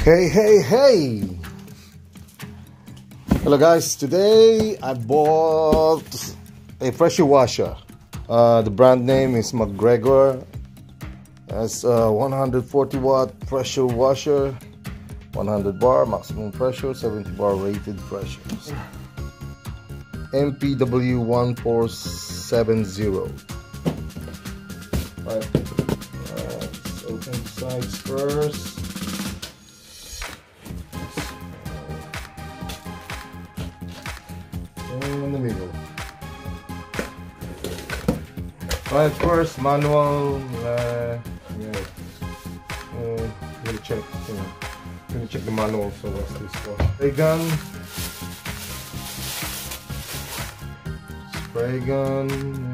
Hey! Hello guys, today I bought a pressure washer. The brand name is McGregor. It's a 140 watt pressure washer, 100 bar maximum pressure, 70 bar rated pressure. MPW 1470. Let's open the sides first. In the middle. Right, first manual. Gonna check the manual. So what's this for? Spray gun.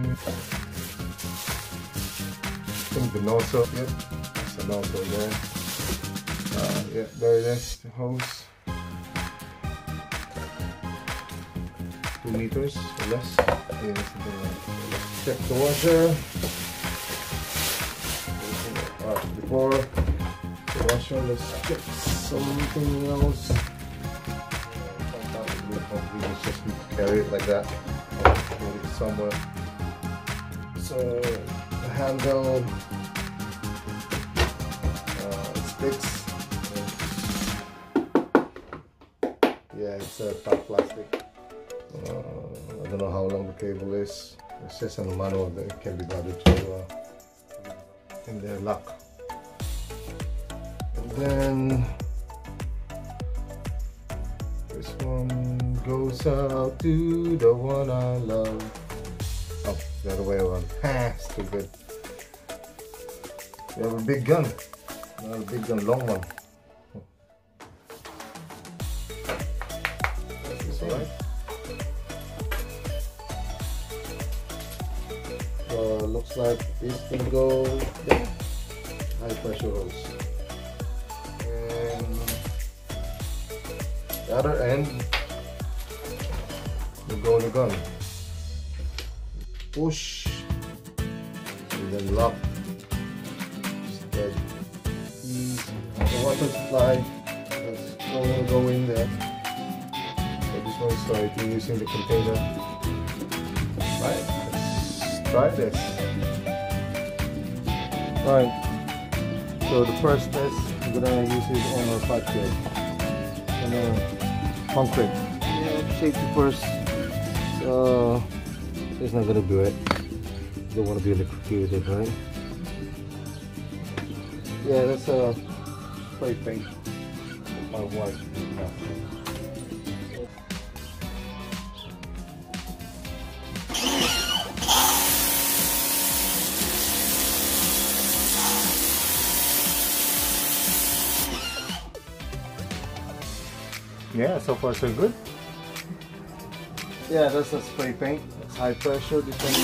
I think the nozzle. Yep, that's the nozzle there. Yeah, there it is. The hose. 2 meters or less. Yeah, let's check the washer. Before the washer, let's check something else. We just need to carry it like that. Put it somewhere. So the handle, it sticks. Yeah, it's a tough plastic. I don't know how long the cable is. It says on the manual that it can be routed to in their lock. And then this one goes out to the one I love. Oh, the other way around. Ha! Stupid. We have a big gun. Not a big gun, long one. That's this one, right? Looks like this can go there. High pressure hose. And the other end will go in the gun. Push and then lock. Dead easy. The water supply that's going to go in there. So this one is started using the container. Right. Try this. Alright, so the first test, I'm gonna use it on our pipe here. On concrete. Yeah, safety first. So, it's not gonna do it. You don't want to be electrocuted, right? Yeah, that's a spray paint. My wife. Yeah, so far so good. Yeah, that's a spray paint. It's high pressure. This one.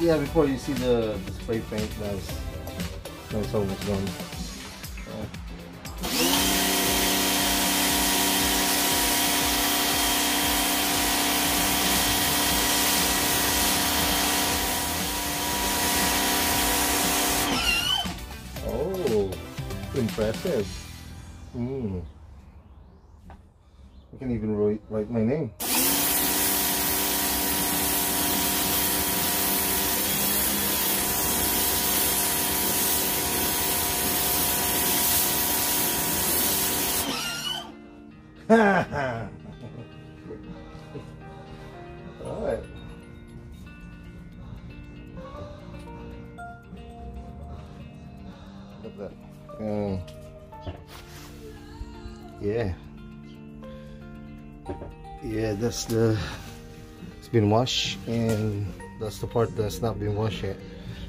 Yeah, before you see the spray paint, that's almost done. Impressive. You can even write my name. All right. Look at that. Yeah, that's it's been washed, and that's the part that's not been washed yet.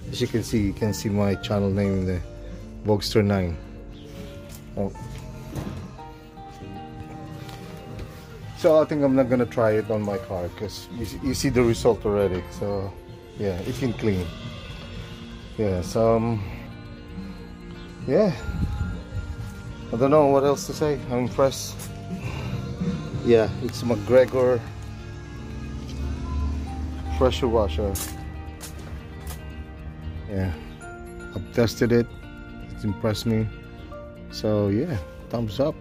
As you can see my channel name in there, Vogster 9. Oh. So I think I'm not gonna try it on my car because you see the result already. So yeah, it can clean. Yeah, so yeah, I don't know what else to say. I'm impressed. Yeah, it's McGregor Pressure Washer. Yeah, I've tested it. It's impressed me. So yeah, thumbs up.